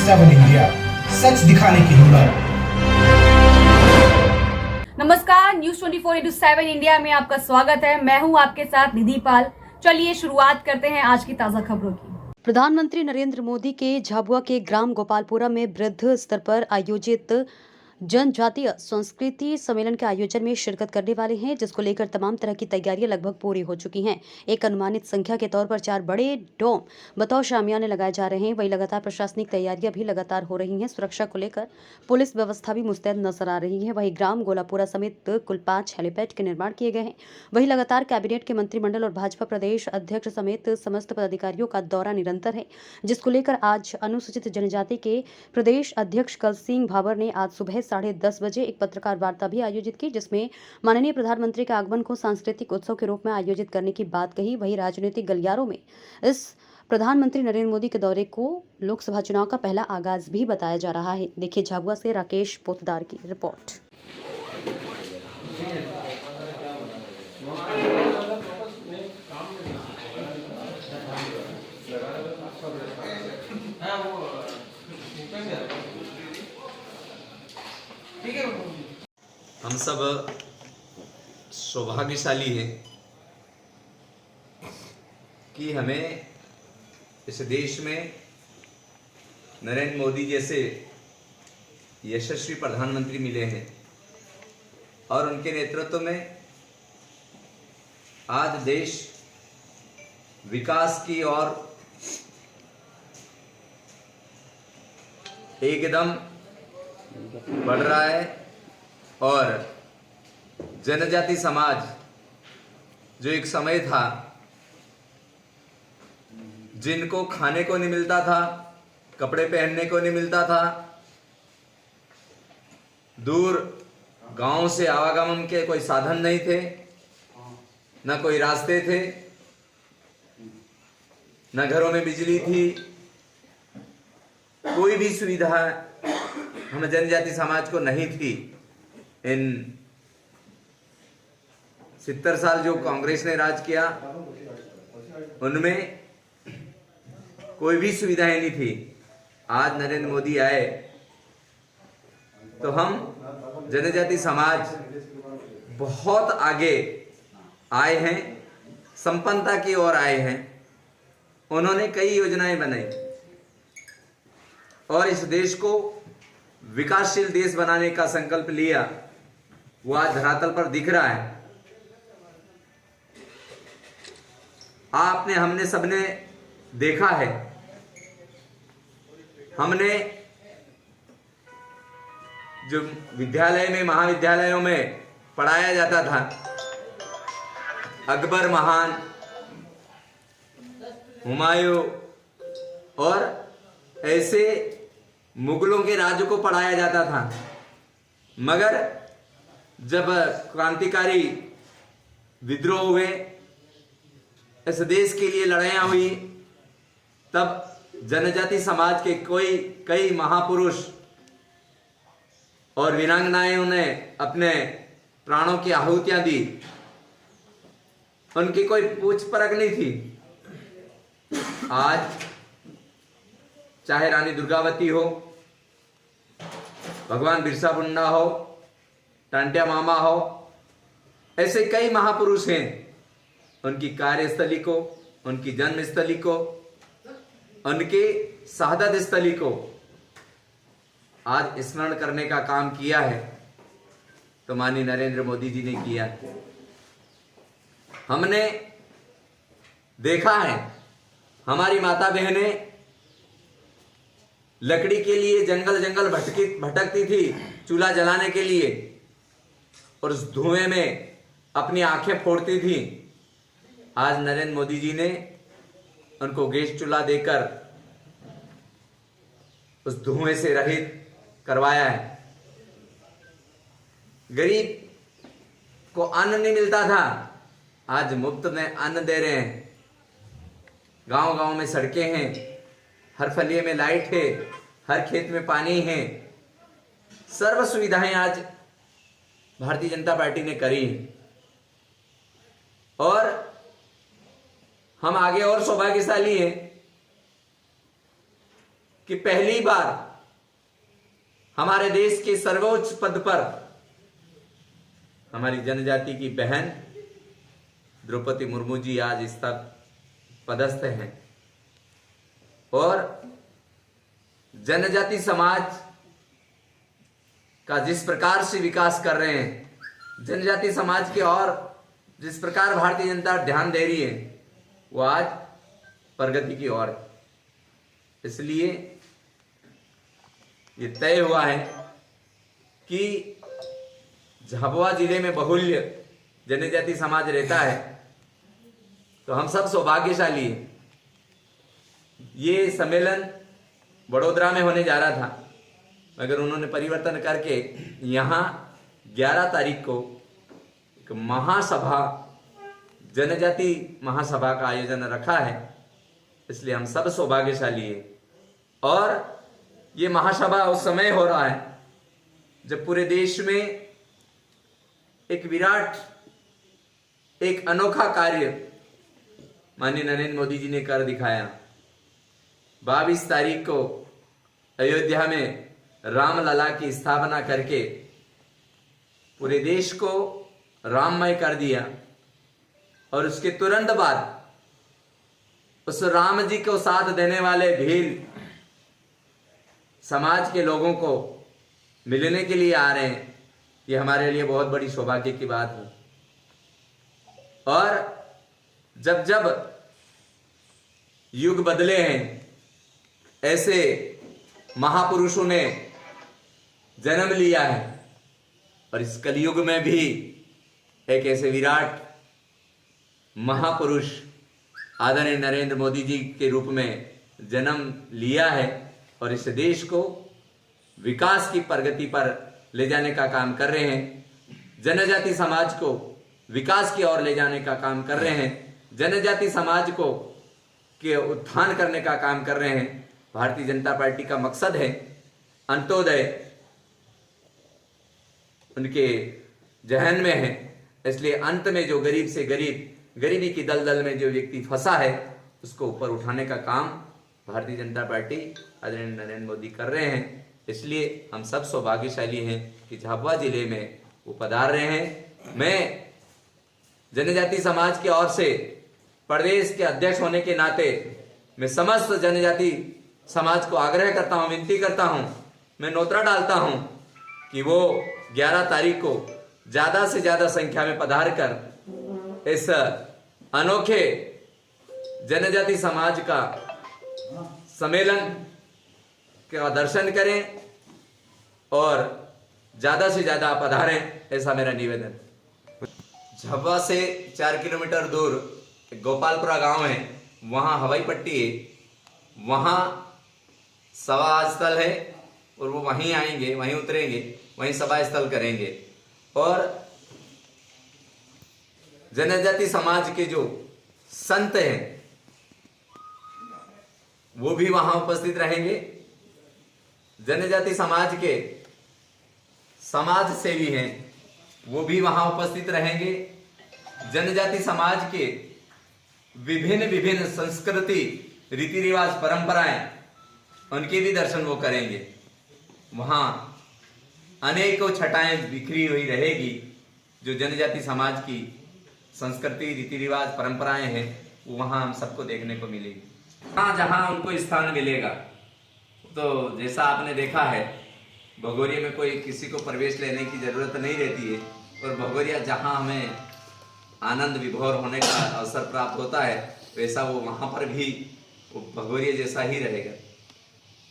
7 India, सच दिखाने की हिम्मत। नमस्कार, न्यूज 24/7 इंडिया में आपका स्वागत है। मैं हूं आपके साथ निधि पाल। चलिए शुरुआत करते हैं आज की ताजा खबरों की। प्रधानमंत्री नरेंद्र मोदी के झाबुआ के ग्राम गोपालपुरा में वृद्ध स्तर पर आयोजित जनजातीय संस्कृति सम्मेलन के आयोजन में शिरकत करने वाले हैं, जिसको लेकर तमाम तरह की तैयारियां लगभग पूरी हो चुकी हैं। एक अनुमानित संख्या के तौर पर 4 बड़े डोम बतौर शामियाने लगाए जा रहे हैं। वहीं लगातार प्रशासनिक तैयारियां भी लगातार हो रही हैं। सुरक्षा को लेकर पुलिस व्यवस्था भी मुस्तैद नजर आ रही है। वहीं ग्राम गोलापुरा समेत कुल 5 हेलीपैड के निर्माण किए गए हैं। वहीं लगातार कैबिनेट के मंत्रिमंडल और भाजपा प्रदेश अध्यक्ष समेत समस्त पदाधिकारियों का दौरा निरंतर है, जिसको लेकर आज अनुसूचित जनजाति के प्रदेश अध्यक्ष कल सिंह भावर ने आज सुबह 10:30 बजे एक पत्रकार वार्ता भी आयोजित की, जिसमें माननीय प्रधानमंत्री के आगमन को सांस्कृतिक उत्सव के रूप में आयोजित करने की बात कही। वहीं राजनीतिक गलियारों में इस प्रधानमंत्री नरेंद्र मोदी के दौरे को लोकसभा चुनाव का पहला आगाज भी बताया जा रहा है। देखिए झाबुआ से राकेश पोतदार की रिपोर्ट। हम सब सौभाग्यशाली हैं कि हमें इस देश में नरेंद्र मोदी जैसे यशस्वी प्रधानमंत्री मिले हैं और उनके नेतृत्व में आज देश विकास की ओर एकदम बढ़ रहा है और जनजाति समाज जो एक समय था जिनको खाने को नहीं मिलता था, कपड़े पहनने को नहीं मिलता था, दूर गांव से आवागमन के कोई साधन नहीं थे, न कोई रास्ते थे, न घरों में बिजली थी, कोई भी सुविधा हम जनजाति समाज को नहीं थी। इन 70 साल जो कांग्रेस ने राज किया उनमें कोई भी सुविधाएं नहीं थी। आज नरेंद्र मोदी आए तो हम जनजाति समाज बहुत आगे आए हैं, संपन्नता की ओर आए हैं। उन्होंने कई योजनाएं बनाई और इस देश को विकासशील देश बनाने का संकल्प लिया। वो आज धरातल पर दिख रहा है। हमने सबने देखा है। हमने जो विद्यालय में, महाविद्यालयों में पढ़ाया जाता था, अकबर महान, हुमायूं और ऐसे मुगलों के राज्य को पढ़ाया जाता था, मगर जब क्रांतिकारी विद्रोह हुए, इस देश के लिए लड़ाइयां हुई, तब जनजाति समाज के कई महापुरुष और वीरांगनाओं ने अपने प्राणों की आहुतियां दी। उनकी कोई पूछ परख नहीं थी। आज चाहे रानी दुर्गावती हो, भगवान बिरसा मुंडा हो, टांटिया मामा हो, ऐसे कई महापुरुष हैं। उनकी कार्यस्थली को, उनकी जन्मस्थली को, उनके शहादत स्थली को आज स्मरण करने का काम किया है तो माननीय नरेंद्र मोदी जी ने किया। हमने देखा है हमारी माता बहनें लकड़ी के लिए जंगल जंगल भटकती थी चूल्हा जलाने के लिए, और उस धुएं में अपनी आंखें फोड़ती थी। आज नरेंद्र मोदी जी ने उनको गैस चूल्हा देकर उस धुएं से रहित करवाया है। गरीब को अन्न नहीं मिलता था, आज मुफ्त में अन्न दे रहे हैं। गांव गांव में सड़कें हैं, हर फलिए में लाइट है, हर खेत में पानी है। सर्व सुविधाएं आज भारतीय जनता पार्टी ने करी है और हम आगे और सौभाग्यशाली हैं कि पहली बार हमारे देश के सर्वोच्च पद पर हमारी जनजाति की बहन द्रौपदी मुर्मू जी आज इस तक पदस्थ हैं और जनजाति समाज का जिस प्रकार से विकास कर रहे हैं, जनजाति समाज के और जिस प्रकार भारतीय जनता ध्यान दे रही है, वो आज प्रगति की ओर है। इसलिए ये तय हुआ है कि झाबुआ जिले में बहुल्य जनजाति समाज रहता है, तो हम सब सौभाग्यशाली हैं। ये सम्मेलन वडोदरा में होने जा रहा था, मगर उन्होंने परिवर्तन करके यहाँ 11 तारीख को एक महासभा, जनजाति महासभा का आयोजन रखा है। इसलिए हम सब सौभाग्यशाली हैं। और ये महासभा उस समय हो रहा है जब पूरे देश में एक विराट, एक अनोखा कार्य माननीय नरेंद्र मोदी जी ने कर दिखाया। 22 तारीख को अयोध्या में रामलला की स्थापना करके पूरे देश को राममय कर दिया और उसके तुरंत बाद उस राम जी को साथ देने वाले भील समाज के लोगों को मिलने के लिए आ रहे हैं। ये हमारे लिए बहुत बड़ी सौभाग्य की बात है। और जब जब युग बदले हैं, ऐसे महापुरुषों ने जन्म लिया है और इस कलयुग में भी एक ऐसे विराट महापुरुष आदरणीय नरेंद्र मोदी जी के रूप में जन्म लिया है और इस देश को विकास की प्रगति पर ले जाने का काम कर रहे हैं। जनजाति समाज को विकास की ओर ले जाने का काम कर रहे हैं। जनजाति समाज को के उत्थान करने का काम कर रहे हैं। भारतीय जनता पार्टी का मकसद है अंत्योदय उनके जहन में है। इसलिए अंत में जो गरीब से गरीब, गरीबी की दलदल में जो व्यक्ति फंसा है, उसको ऊपर उठाने का काम भारतीय जनता पार्टी आदरणीय नरेंद्र मोदी कर रहे हैं। इसलिए हम सब सौभाग्यशाली हैं कि झाबुआ जिले में वो पधार रहे हैं। मैं जनजाति समाज की ओर से प्रदेश के अध्यक्ष होने के नाते मैं समस्त जनजाति समाज को आग्रह करता हूं, विनती करता हूं, मैं नोतरा डालता हूं कि वो 11 तारीख को ज्यादा से ज्यादा संख्या में पधार कर इस अनोखे जनजाति समाज का सम्मेलन का दर्शन करें और ज्यादा से ज्यादा पधारें, ऐसा मेरा निवेदन। झाबुआ से 4 किलोमीटर दूर गोपालपुरा गांव है, वहां हवाई पट्टी है, वहां सभा स्थल है और वो वहीं आएंगे, वहीं उतरेंगे, वहीं सभा स्थल करेंगे। और जनजाति समाज के जो संत हैं वो भी वहां उपस्थित रहेंगे। जनजाति समाज के समाज सेवी हैं वो भी वहां उपस्थित रहेंगे। जनजाति समाज के विभिन्न विभिन्न संस्कृति, रीति रिवाज, परंपराएं, उनके भी दर्शन वो करेंगे। वहां अनेकों छटाएं बिखरी हुई रहेगी। जो जनजाति समाज की संस्कृति, रीति रिवाज, परंपराएं हैं, वो वहां हम सबको देखने को मिलेगी। हाँ, जहां उनको स्थान मिलेगा, तो जैसा आपने देखा है भगोरिया में कोई किसी को प्रवेश लेने की जरूरत नहीं रहती है और भगोरिया जहां हमें आनंद विभोर होने का अवसर प्राप्त होता है, वैसा वो वहां पर भी वो भगोरिया जैसा ही रहेगा।